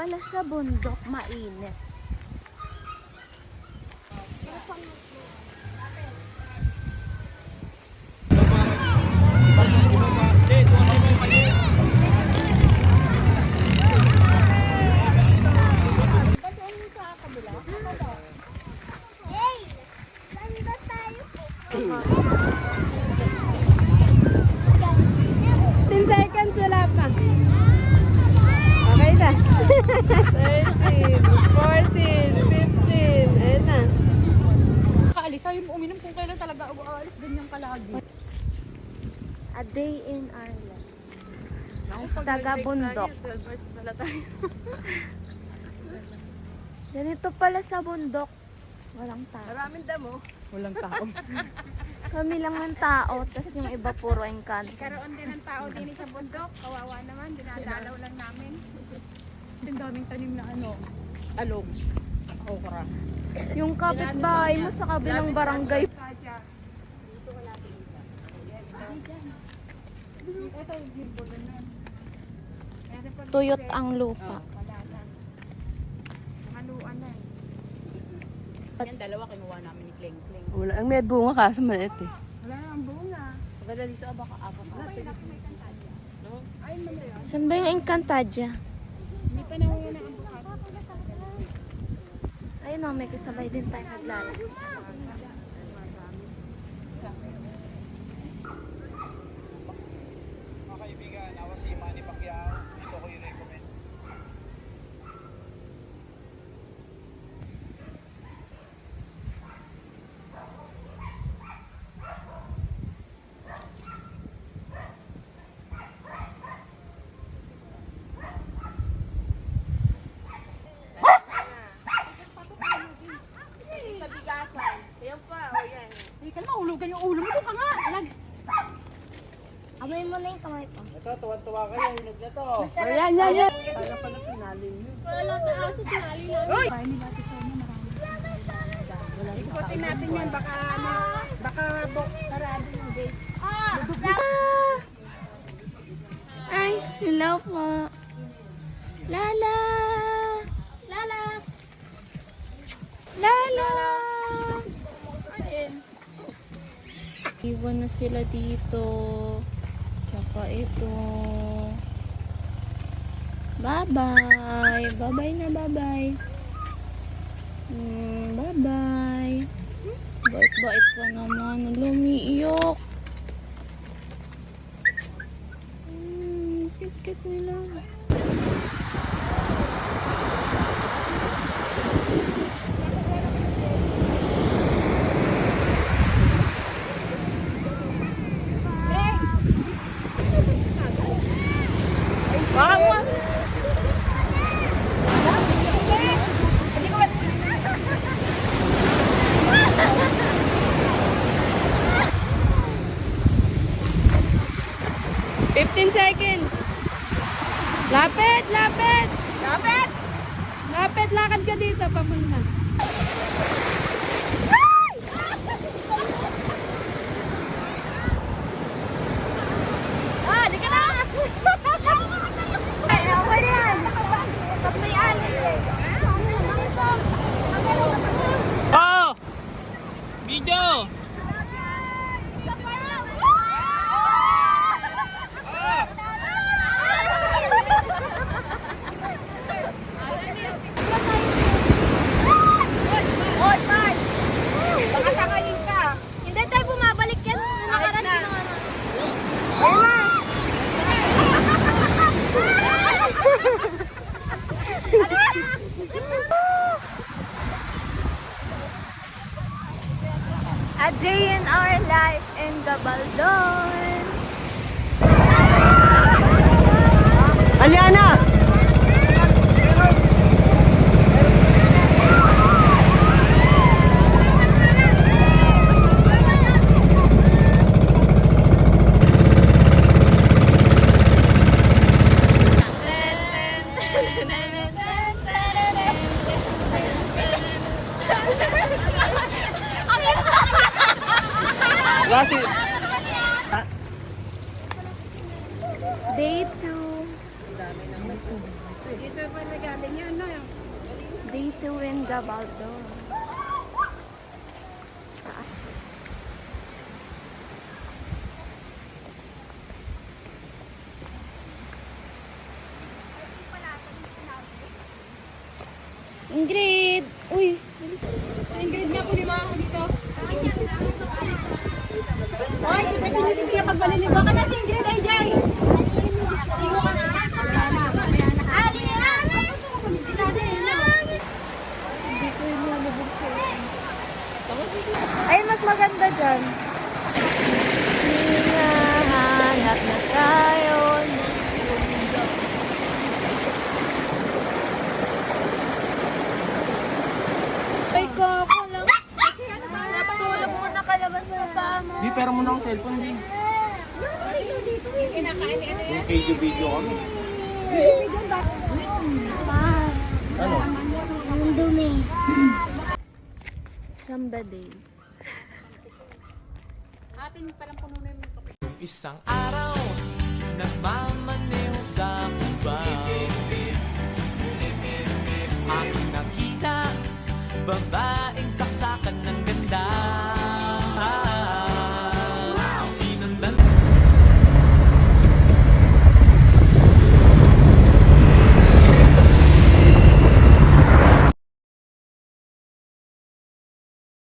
pala sa bundok, mainit. Seconds, wala pa. Okay na. 13, 14, 15. Ayun na. Kaalis, ayaw mo uminom kung kailan talaga ako aalis. Ganyan kalagi. A day in our life. Ang taga-bundok. 12 hours pala tayo. Ganito pala sa bundok. Walang tao. Maraming damo. Walang tao. Kami lang ng tao, tapos yung iba puro engkanto. Karoon din ng tao din sa bundok. Kawawa naman, dinadalaw lang namin. Ang daming tanim na talong. Okra. Yung kapitbahay mo sa kabilang barangay. Kadya. Dito wala din. Ito, gilbo na nun. Meron pa rin Tuyot kasi, ang lupa. wala na. Nakaluan na eh. Yan dalawa kinuha namin ni Kleng Kleng. Wala, ang may bunga kaso maliit eh. Wala na ang bunga. Pagkala dito baka apa pa. No? Ay, mali yun. Saan ba yung Encantadia? May panahon yun ang bukas. Ayun o, may kasabay din tayo naglalaro. Mga kaibigan, ako si Manny Pacquiao. Gusto ko i-recommend. Sa bigasan. Ayan pa, o yan. Hindi ka mahulugan yung ulo mo. Doon ka nga. Amay mo na yung kamay ko. Ito, tuwan-tuwa kayo. Hinog na to. Ayan, yan, yan. Kaya pala pinalim yun. Ikutin natin yan, baka ano, baka sarado yung gate. Ay, hello po. Lala! Lala! Lala! Iwan na sila dito. Tsaka ito. Bye-bye. Bye-bye na, bye-bye. Bye-bye. Bait-bait pa naman. Lumiiyok. Cute-cute nila. Baka 15 seconds. Lapit, lapit. Lapit! Lapit, lakad ka dito papunta. Ah, di ka na! Ay, okay na yan. Pag may alis eh. Oh! Video! Baka sangayin ka. Hindi tayo bumabalik yan. Nakaraan na. A day in our life in Gabaldon. Aliana! Kasi Day 2. Gabaldon. Ingrid! Uy! Ingrid nga po, lima ako dito. Hoy, may sinisisi niya pag maliligo ka na si Ingrid, AJ! Ligo ka na. Ay, mas maganda dyan. Hinahanap na tayo ng mundo. Ay, kako lang. Napatulog mo na kalabas mo pa mo. Di, pera mo na ang cellphone, di. Yung video kami. Ano? Somebody. Atin palang puno na yung Isang araw, nagmamaneho sa kubang Ang nakita, babaeng saksakan ng ganda